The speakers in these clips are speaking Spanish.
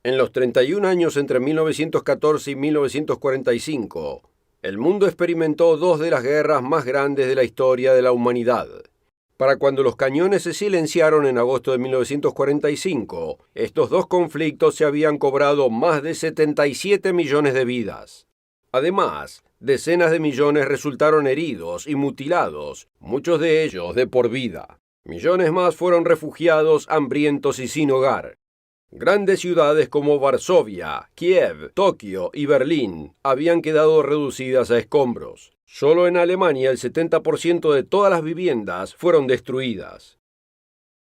En los 31 años entre 1914 y 1945, el mundo experimentó dos de las guerras más grandes de la historia de la humanidad. Para cuando los cañones se silenciaron en agosto de 1945, estos dos conflictos se habían cobrado más de 77 millones de vidas. Además, decenas de millones resultaron heridos y mutilados, muchos de ellos de por vida. Millones más fueron refugiados, hambrientos y sin hogar. Grandes ciudades como Varsovia, Kiev, Tokio y Berlín habían quedado reducidas a escombros. Solo en Alemania el 70% de todas las viviendas fueron destruidas.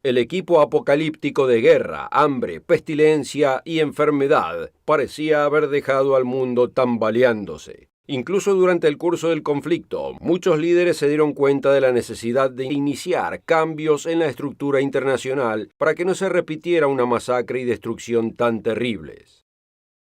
El equipo apocalíptico de guerra, hambre, pestilencia y enfermedad parecía haber dejado al mundo tambaleándose. Incluso durante el curso del conflicto, muchos líderes se dieron cuenta de la necesidad de iniciar cambios en la estructura internacional para que no se repitiera una masacre y destrucción tan terribles.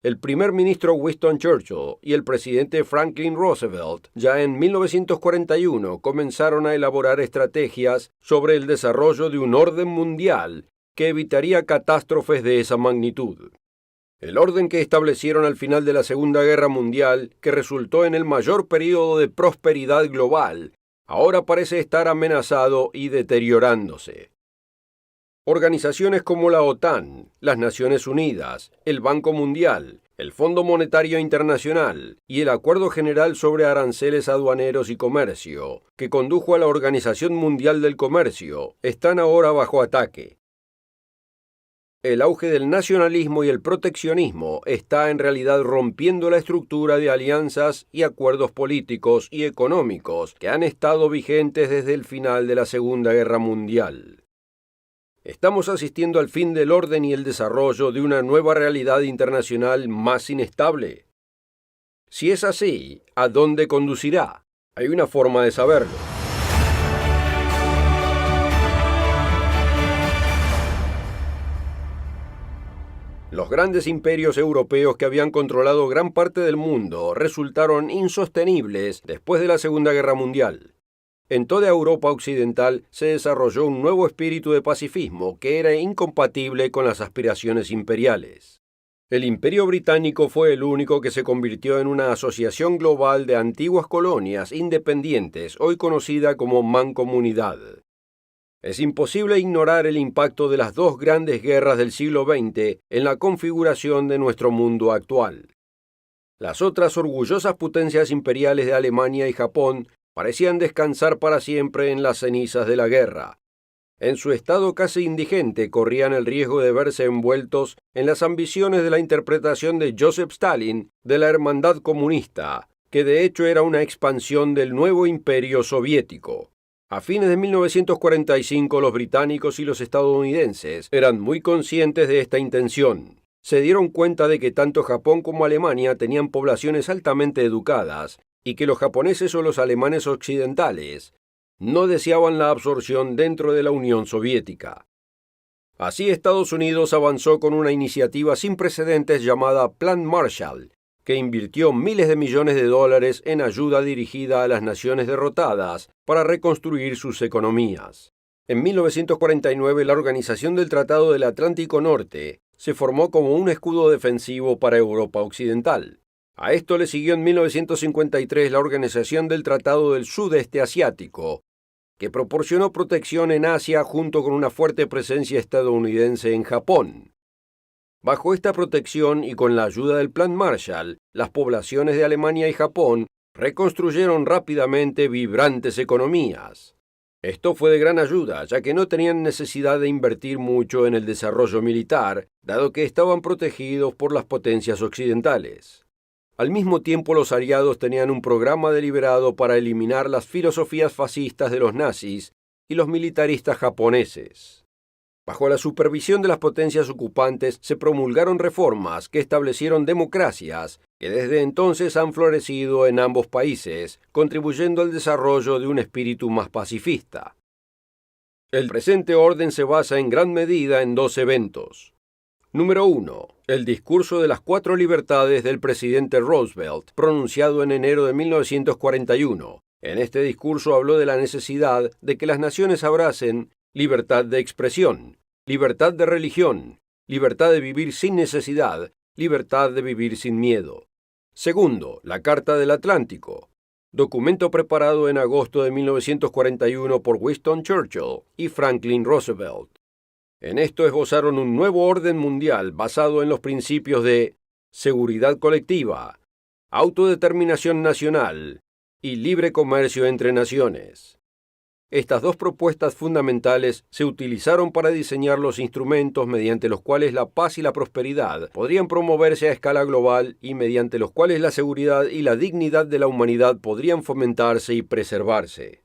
El primer ministro Winston Churchill y el presidente Franklin Roosevelt ya en 1941 comenzaron a elaborar estrategias sobre el desarrollo de un orden mundial que evitaría catástrofes de esa magnitud. El orden que establecieron al final de la Segunda Guerra Mundial, que resultó en el mayor período de prosperidad global, ahora parece estar amenazado y deteriorándose. Organizaciones como la OTAN, las Naciones Unidas, el Banco Mundial, el Fondo Monetario Internacional y el Acuerdo General sobre Aranceles Aduaneros y Comercio, que condujo a la Organización Mundial del Comercio, están ahora bajo ataque. El auge del nacionalismo y el proteccionismo está en realidad rompiendo la estructura de alianzas y acuerdos políticos y económicos que han estado vigentes desde el final de la Segunda Guerra Mundial. Estamos asistiendo al fin del orden y el desarrollo de una nueva realidad internacional más inestable. Si es así, ¿a dónde conducirá? Hay una forma de saberlo. Los grandes imperios europeos que habían controlado gran parte del mundo resultaron insostenibles después de la Segunda Guerra Mundial. En toda Europa occidental se desarrolló un nuevo espíritu de pacifismo que era incompatible con las aspiraciones imperiales. El Imperio Británico fue el único que se convirtió en una asociación global de antiguas colonias independientes, hoy conocida como Mancomunidad. Es imposible ignorar el impacto de las dos grandes guerras del siglo XX en la configuración de nuestro mundo actual. Las otras orgullosas potencias imperiales de Alemania y Japón parecían descansar para siempre en las cenizas de la guerra. En su estado casi indigente corrían el riesgo de verse envueltos en las ambiciones de la interpretación de Joseph Stalin de la hermandad comunista, que de hecho era una expansión del nuevo imperio soviético. A fines de 1945 los británicos y los estadounidenses eran muy conscientes de esta intención. Se dieron cuenta de que tanto Japón como Alemania tenían poblaciones altamente educadas y que los japoneses o los alemanes occidentales no deseaban la absorción dentro de la Unión Soviética. Así Estados Unidos avanzó con una iniciativa sin precedentes llamada Plan Marshall, que invirtió miles de millones de dólares en ayuda dirigida a las naciones derrotadas para reconstruir sus economías. En 1949, la Organización del Tratado del Atlántico Norte se formó como un escudo defensivo para Europa Occidental. A esto le siguió en 1953 la Organización del Tratado del Sudeste Asiático, que proporcionó protección en Asia junto con una fuerte presencia estadounidense en Japón. Bajo esta protección y con la ayuda del Plan Marshall, las poblaciones de Alemania y Japón reconstruyeron rápidamente vibrantes economías. Esto fue de gran ayuda, ya que no tenían necesidad de invertir mucho en el desarrollo militar, dado que estaban protegidos por las potencias occidentales. Al mismo tiempo, los aliados tenían un programa deliberado para eliminar las filosofías fascistas de los nazis y los militaristas japoneses. Bajo la supervisión de las potencias ocupantes se promulgaron reformas que establecieron democracias que desde entonces han florecido en ambos países, contribuyendo al desarrollo de un espíritu más pacifista. El presente orden se basa en gran medida en dos eventos. Número 1. El discurso de las 4 libertades del presidente Roosevelt, pronunciado en enero de 1941. En este discurso habló de la necesidad de que las naciones abracen libertad de expresión, libertad de religión, libertad de vivir sin necesidad, libertad de vivir sin miedo. Segundo, la Carta del Atlántico, documento preparado en agosto de 1941 por Winston Churchill y Franklin Roosevelt. En esto esbozaron un nuevo orden mundial basado en los principios de seguridad colectiva, autodeterminación nacional y libre comercio entre naciones. Estas dos propuestas fundamentales se utilizaron para diseñar los instrumentos mediante los cuales la paz y la prosperidad podrían promoverse a escala global y mediante los cuales la seguridad y la dignidad de la humanidad podrían fomentarse y preservarse.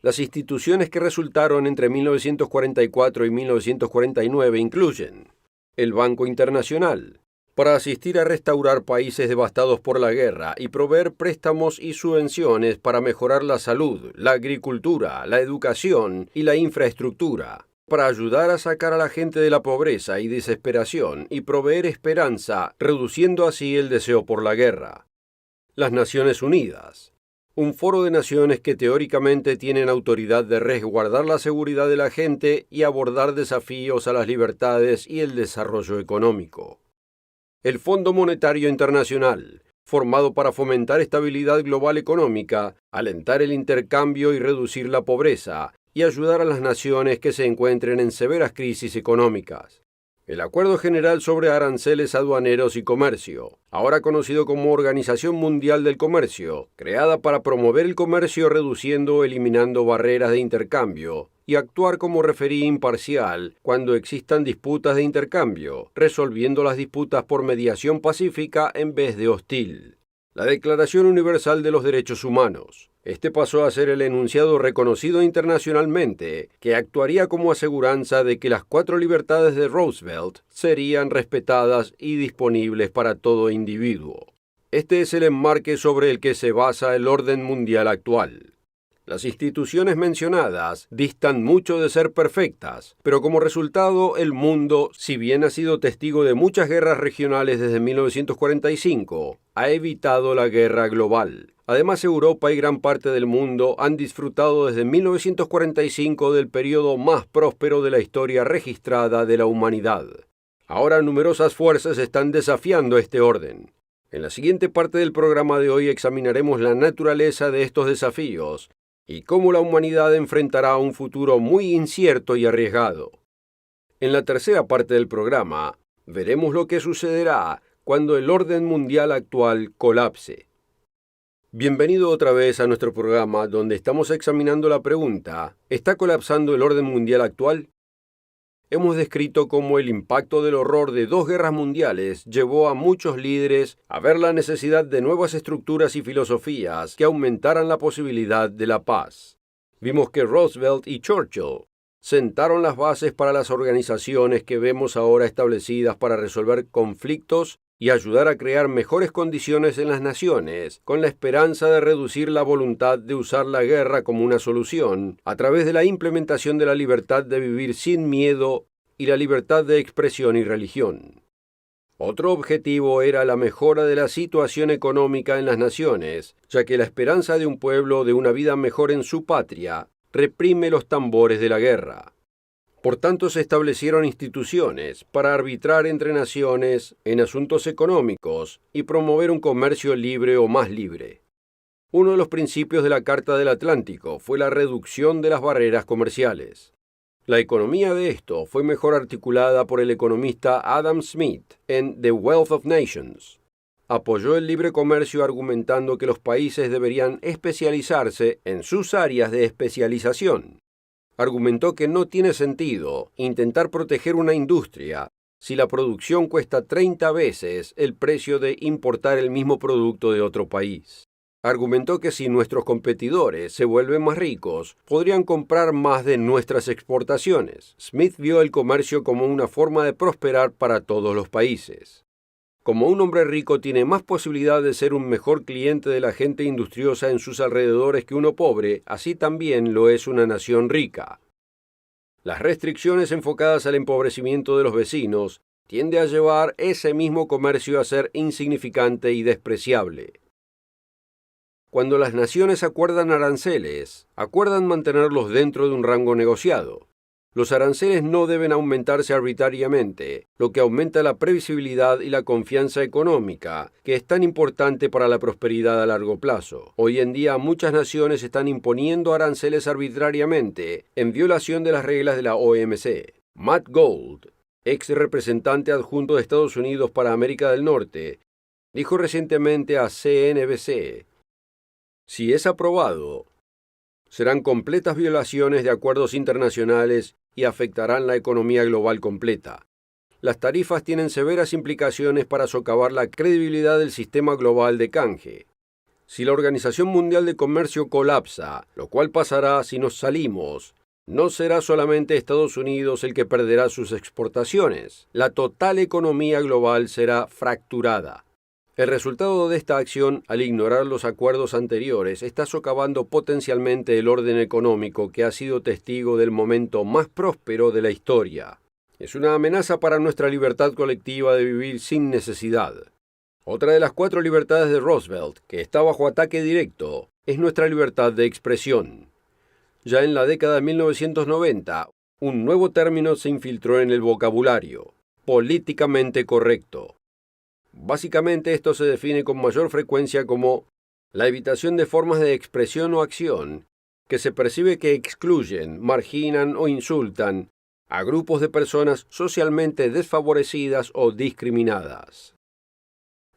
Las instituciones que resultaron entre 1944 y 1949 incluyen el Banco Internacional, para asistir a restaurar países devastados por la guerra y proveer préstamos y subvenciones para mejorar la salud, la agricultura, la educación y la infraestructura, para ayudar a sacar a la gente de la pobreza y desesperación y proveer esperanza, reduciendo así el deseo por la guerra. Las Naciones Unidas, un foro de naciones que teóricamente tienen autoridad de resguardar la seguridad de la gente y abordar desafíos a las libertades y el desarrollo económico. El Fondo Monetario Internacional, formado para fomentar estabilidad global económica, alentar el intercambio y reducir la pobreza, y ayudar a las naciones que se encuentren en severas crisis económicas. El Acuerdo General sobre Aranceles Aduaneros y Comercio, ahora conocido como Organización Mundial del Comercio, creada para promover el comercio reduciendo o eliminando barreras de intercambio, y actuar como referí imparcial cuando existan disputas de intercambio, resolviendo las disputas por mediación pacífica en vez de hostil. La Declaración Universal de los Derechos Humanos. Este pasó a ser el enunciado reconocido internacionalmente, que actuaría como aseguranza de que las 4 libertades de Roosevelt serían respetadas y disponibles para todo individuo. Este es el enmarque sobre el que se basa el orden mundial actual. Las instituciones mencionadas distan mucho de ser perfectas, pero como resultado el mundo, si bien ha sido testigo de muchas guerras regionales desde 1945, ha evitado la guerra global. Además, Europa y gran parte del mundo han disfrutado desde 1945 del periodo más próspero de la historia registrada de la humanidad. Ahora numerosas fuerzas están desafiando este orden. En la siguiente parte del programa de hoy examinaremos la naturaleza de estos desafíos y cómo la humanidad enfrentará un futuro muy incierto y arriesgado. En la tercera parte del programa, veremos lo que sucederá cuando el orden mundial actual colapse. Bienvenido otra vez a nuestro programa donde estamos examinando la pregunta, ¿está colapsando el orden mundial actual? Hemos descrito cómo el impacto del horror de 2 guerras mundiales llevó a muchos líderes a ver la necesidad de nuevas estructuras y filosofías que aumentaran la posibilidad de la paz. Vimos que Roosevelt y Churchill sentaron las bases para las organizaciones que vemos ahora establecidas para resolver conflictos y ayudar a crear mejores condiciones en las naciones, con la esperanza de reducir la voluntad de usar la guerra como una solución, a través de la implementación de la libertad de vivir sin miedo y la libertad de expresión y religión. Otro objetivo era la mejora de la situación económica en las naciones, ya que la esperanza de un pueblo de una vida mejor en su patria reprime los tambores de la guerra. Por tanto, se establecieron instituciones para arbitrar entre naciones en asuntos económicos y promover un comercio libre o más libre. Uno de los principios de la Carta del Atlántico fue la reducción de las barreras comerciales. La economía de esto fue mejor articulada por el economista Adam Smith en The Wealth of Nations. Apoyó el libre comercio argumentando que los países deberían especializarse en sus áreas de especialización. Argumentó que no tiene sentido intentar proteger una industria si la producción cuesta 30 veces el precio de importar el mismo producto de otro país. Argumentó que si nuestros competidores se vuelven más ricos, podrían comprar más de nuestras exportaciones. Smith vio el comercio como una forma de prosperar para todos los países. Como un hombre rico tiene más posibilidad de ser un mejor cliente de la gente industriosa en sus alrededores que uno pobre, así también lo es una nación rica. Las restricciones enfocadas al empobrecimiento de los vecinos tienden a llevar ese mismo comercio a ser insignificante y despreciable. Cuando las naciones acuerdan aranceles, acuerdan mantenerlos dentro de un rango negociado. Los aranceles no deben aumentarse arbitrariamente, lo que aumenta la previsibilidad y la confianza económica, que es tan importante para la prosperidad a largo plazo. Hoy en día muchas naciones están imponiendo aranceles arbitrariamente, en violación de las reglas de la OMC. Matt Gold, ex representante adjunto de Estados Unidos para América del Norte, dijo recientemente a CNBC: si es aprobado, serán completas violaciones de acuerdos internacionales y afectarán la economía global completa. Las tarifas tienen severas implicaciones para socavar la credibilidad del sistema global de canje. Si la Organización Mundial de Comercio colapsa, lo cual pasará si nos salimos, no será solamente Estados Unidos el que perderá sus exportaciones. La total economía global será fracturada. El resultado de esta acción, al ignorar los acuerdos anteriores, está socavando potencialmente el orden económico que ha sido testigo del momento más próspero de la historia. Es una amenaza para nuestra libertad colectiva de vivir sin necesidad. Otra de las 4 libertades de Roosevelt, que está bajo ataque directo, es nuestra libertad de expresión. Ya en la década de 1990, un nuevo término se infiltró en el vocabulario: políticamente correcto. Básicamente esto se define con mayor frecuencia como la evitación de formas de expresión o acción que se percibe que excluyen, marginan o insultan a grupos de personas socialmente desfavorecidas o discriminadas.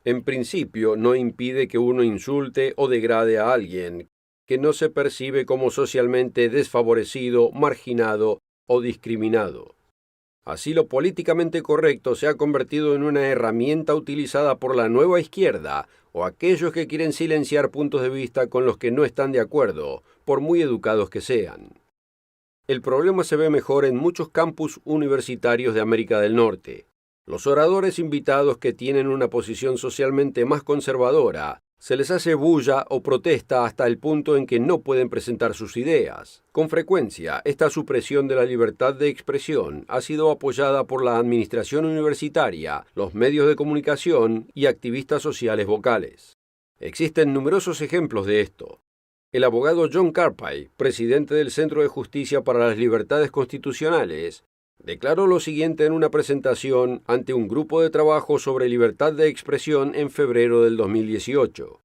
En principio, no impide que uno insulte o degrade a alguien que no se percibe como socialmente desfavorecido, marginado o discriminado. Así, lo políticamente correcto se ha convertido en una herramienta utilizada por la nueva izquierda o aquellos que quieren silenciar puntos de vista con los que no están de acuerdo, por muy educados que sean. El problema se ve mejor en muchos campus universitarios de América del Norte. Los oradores invitados que tienen una posición socialmente más conservadora, se les hace bulla o protesta hasta el punto en que no pueden presentar sus ideas. Con frecuencia, esta supresión de la libertad de expresión ha sido apoyada por la administración universitaria, los medios de comunicación y activistas sociales vocales. Existen numerosos ejemplos de esto. El abogado John Carpay, presidente del Centro de Justicia para las Libertades Constitucionales, declaró lo siguiente en una presentación ante un grupo de trabajo sobre libertad de expresión en febrero del 2018.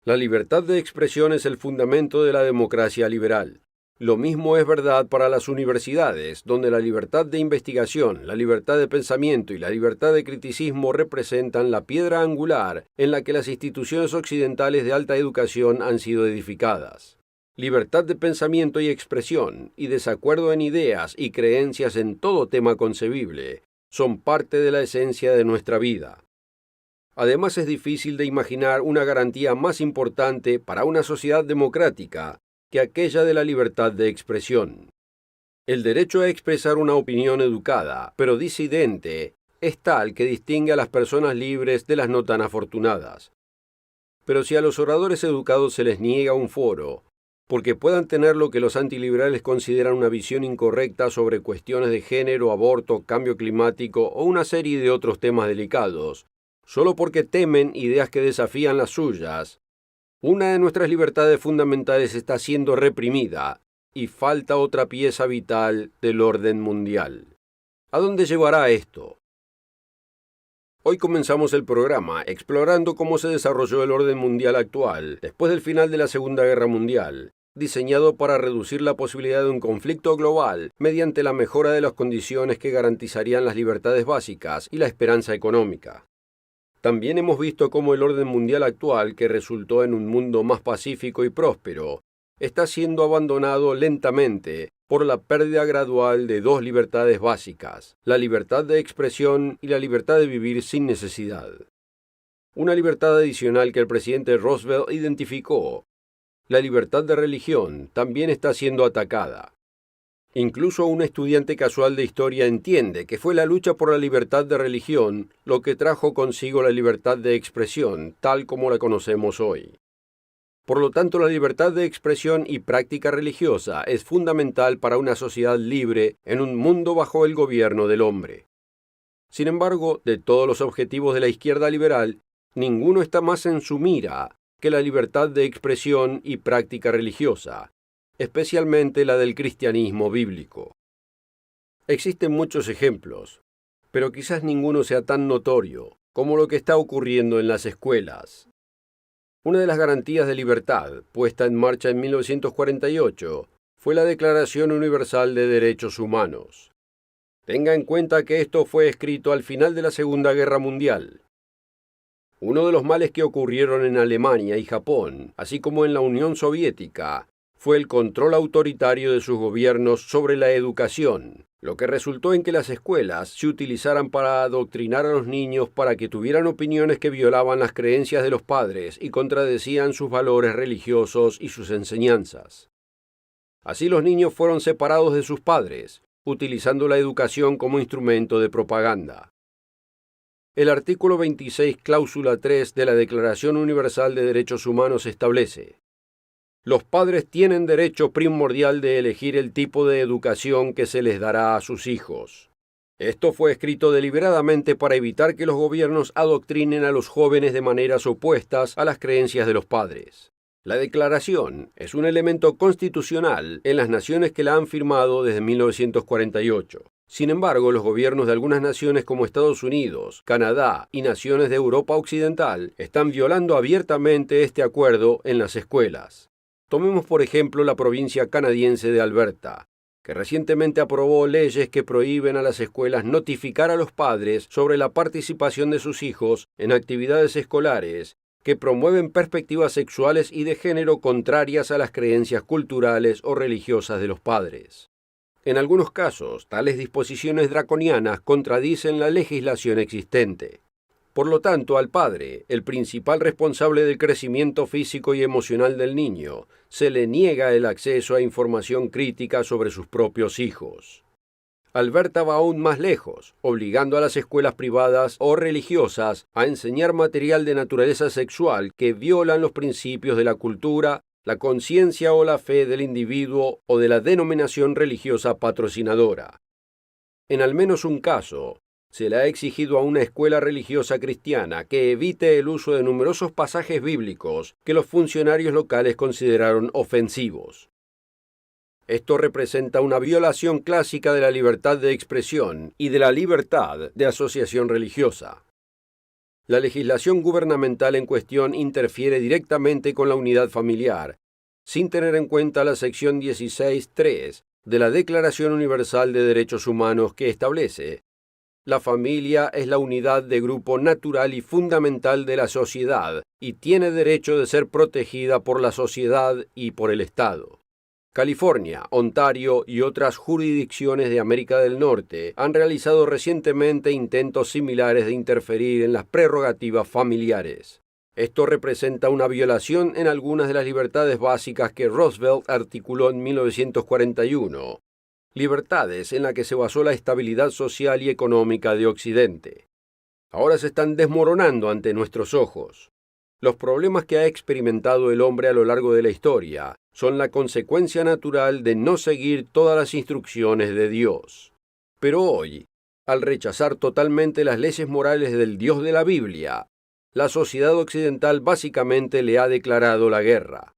La libertad de expresión es el fundamento de la democracia liberal. Lo mismo es verdad para las universidades, donde la libertad de investigación, la libertad de pensamiento y la libertad de criticismo representan la piedra angular en la que las instituciones occidentales de alta educación han sido edificadas. Libertad de pensamiento y expresión, y desacuerdo en ideas y creencias en todo tema concebible, son parte de la esencia de nuestra vida. Además, es difícil de imaginar una garantía más importante para una sociedad democrática que aquella de la libertad de expresión. El derecho a expresar una opinión educada, pero disidente, es tal que distingue a las personas libres de las no tan afortunadas. Pero si a los oradores educados se les niega un foro, porque puedan tener lo que los antiliberales consideran una visión incorrecta sobre cuestiones de género, aborto, cambio climático o una serie de otros temas delicados, solo porque temen ideas que desafían las suyas, una de nuestras libertades fundamentales está siendo reprimida y falta otra pieza vital del orden mundial. ¿A dónde llevará esto? Hoy comenzamos el programa explorando cómo se desarrolló el orden mundial actual después del final de la Segunda Guerra Mundial, diseñado para reducir la posibilidad de un conflicto global mediante la mejora de las condiciones que garantizarían las libertades básicas y la esperanza económica. También hemos visto cómo el orden mundial actual, que resultó en un mundo más pacífico y próspero, está siendo abandonado lentamente por la pérdida gradual de 2 libertades básicas, la libertad de expresión y la libertad de vivir sin necesidad. Una libertad adicional que el presidente Roosevelt identificó, la libertad de religión, también está siendo atacada. Incluso un estudiante casual de historia entiende que fue la lucha por la libertad de religión lo que trajo consigo la libertad de expresión, tal como la conocemos hoy. Por lo tanto, la libertad de expresión y práctica religiosa es fundamental para una sociedad libre en un mundo bajo el gobierno del hombre. Sin embargo, de todos los objetivos de la izquierda liberal, ninguno está más en su mira que la libertad de expresión y práctica religiosa, especialmente la del cristianismo bíblico. Existen muchos ejemplos, pero quizás ninguno sea tan notorio como lo que está ocurriendo en las escuelas. Una de las garantías de libertad, puesta en marcha en 1948, fue la Declaración Universal de Derechos Humanos. Tenga en cuenta que esto fue escrito al final de la Segunda Guerra Mundial. Uno de los males que ocurrieron en Alemania y Japón, así como en la Unión Soviética, fue el control autoritario de sus gobiernos sobre la educación, lo que resultó en que las escuelas se utilizaran para adoctrinar a los niños para que tuvieran opiniones que violaban las creencias de los padres y contradecían sus valores religiosos y sus enseñanzas. Así los niños fueron separados de sus padres, utilizando la educación como instrumento de propaganda. El artículo 26, cláusula 3 de la Declaración Universal de Derechos Humanos establece: los padres tienen derecho primordial de elegir el tipo de educación que se les dará a sus hijos. Esto fue escrito deliberadamente para evitar que los gobiernos adoctrinen a los jóvenes de maneras opuestas a las creencias de los padres. La declaración es un elemento constitucional en las naciones que la han firmado desde 1948. Sin embargo, los gobiernos de algunas naciones como Estados Unidos, Canadá y naciones de Europa Occidental están violando abiertamente este acuerdo en las escuelas. Tomemos por ejemplo la provincia canadiense de Alberta, que recientemente aprobó leyes que prohíben a las escuelas notificar a los padres sobre la participación de sus hijos en actividades escolares que promueven perspectivas sexuales y de género contrarias a las creencias culturales o religiosas de los padres. En algunos casos, tales disposiciones draconianas contradicen la legislación existente. Por lo tanto, al padre, el principal responsable del crecimiento físico y emocional del niño, se le niega el acceso a información crítica sobre sus propios hijos. Alberta va aún más lejos, obligando a las escuelas privadas o religiosas a enseñar material de naturaleza sexual que violan los principios de la cultura, la conciencia o la fe del individuo o de la denominación religiosa patrocinadora. En al menos un caso, se le ha exigido a una escuela religiosa cristiana que evite el uso de numerosos pasajes bíblicos que los funcionarios locales consideraron ofensivos. Esto representa una violación clásica de la libertad de expresión y de la libertad de asociación religiosa. La legislación gubernamental en cuestión interfiere directamente con la unidad familiar, sin tener en cuenta la sección 16.3 de la Declaración Universal de Derechos Humanos que establece: la familia es la unidad de grupo natural y fundamental de la sociedad y tiene derecho de ser protegida por la sociedad y por el Estado. California, Ontario y otras jurisdicciones de América del Norte han realizado recientemente intentos similares de interferir en las prerrogativas familiares. Esto representa una violación en algunas de las libertades básicas que Roosevelt articuló en 1941. Libertades en las que se basó la estabilidad social y económica de Occidente. Ahora se están desmoronando ante nuestros ojos. Los problemas que ha experimentado el hombre a lo largo de la historia son la consecuencia natural de no seguir todas las instrucciones de Dios. Pero hoy, al rechazar totalmente las leyes morales del Dios de la Biblia, la sociedad occidental básicamente le ha declarado la guerra.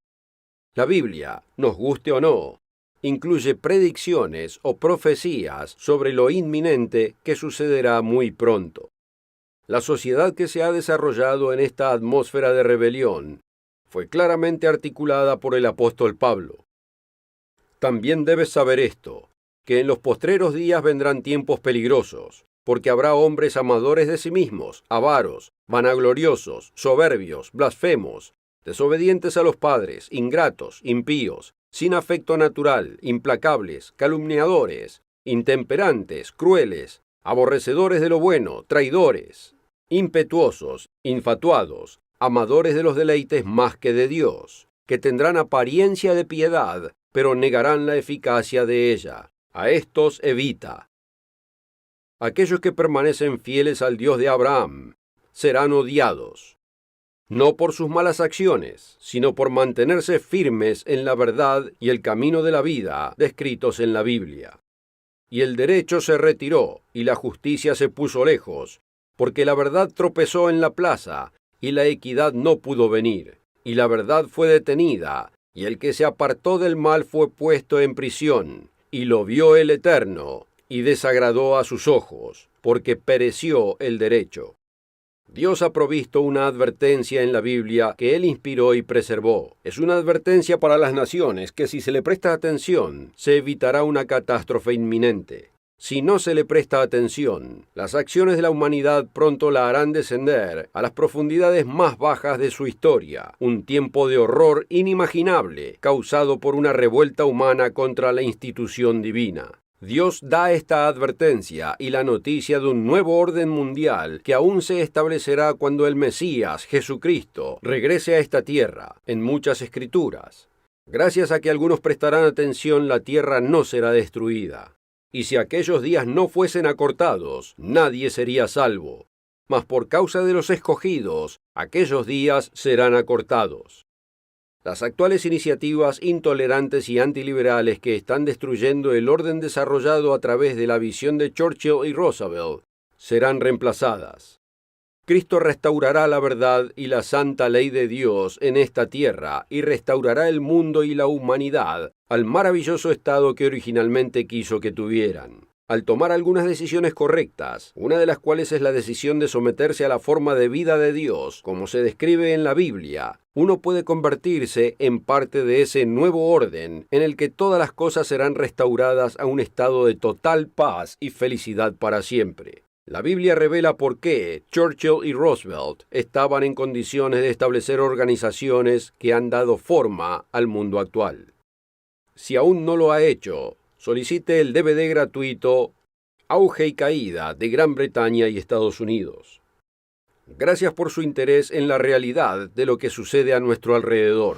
La Biblia, nos guste o no, incluye predicciones o profecías sobre lo inminente que sucederá muy pronto. La sociedad que se ha desarrollado en esta atmósfera de rebelión fue claramente articulada por el apóstol Pablo. También debes saber esto, que en los postreros días vendrán tiempos peligrosos, porque habrá hombres amadores de sí mismos, avaros, vanagloriosos, soberbios, blasfemos, desobedientes a los padres, ingratos, impíos, sin afecto natural, implacables, calumniadores, intemperantes, crueles, aborrecedores de lo bueno, traidores, impetuosos, infatuados, amadores de los deleites más que de Dios, que tendrán apariencia de piedad, pero negarán la eficacia de ella. A estos evita. Aquellos que permanecen fieles al Dios de Abraham serán odiados, no por sus malas acciones, sino por mantenerse firmes en la verdad y el camino de la vida descritos en la Biblia. Y el derecho se retiró, y la justicia se puso lejos, porque la verdad tropezó en la plaza, y la equidad no pudo venir, y la verdad fue detenida, y el que se apartó del mal fue puesto en prisión, y lo vio el Eterno, y desagradó a sus ojos, porque pereció el derecho. Dios ha provisto una advertencia en la Biblia que Él inspiró y preservó. Es una advertencia para las naciones que si se le presta atención, se evitará una catástrofe inminente. Si no se le presta atención, las acciones de la humanidad pronto la harán descender a las profundidades más bajas de su historia, un tiempo de horror inimaginable causado por una revuelta humana contra la institución divina. Dios da esta advertencia y la noticia de un nuevo orden mundial que aún se establecerá cuando el Mesías, Jesucristo, regrese a esta tierra, en muchas escrituras. Gracias a que algunos prestarán atención, la tierra no será destruida. Y si aquellos días no fuesen acortados, nadie sería salvo. Mas por causa de los escogidos, aquellos días serán acortados. Las actuales iniciativas intolerantes y antiliberales que están destruyendo el orden desarrollado a través de la visión de Churchill y Roosevelt serán reemplazadas. Cristo restaurará la verdad y la santa ley de Dios en esta tierra y restaurará el mundo y la humanidad al maravilloso estado que originalmente quiso que tuvieran. Al tomar algunas decisiones correctas, una de las cuales es la decisión de someterse a la forma de vida de Dios, como se describe en la Biblia, uno puede convertirse en parte de ese nuevo orden en el que todas las cosas serán restauradas a un estado de total paz y felicidad para siempre. La Biblia revela por qué Churchill y Roosevelt estaban en condiciones de establecer organizaciones que han dado forma al mundo actual. Si aún no lo ha hecho, solicite el DVD gratuito Auge y Caída de Gran Bretaña y Estados Unidos. Gracias por su interés en la realidad de lo que sucede a nuestro alrededor.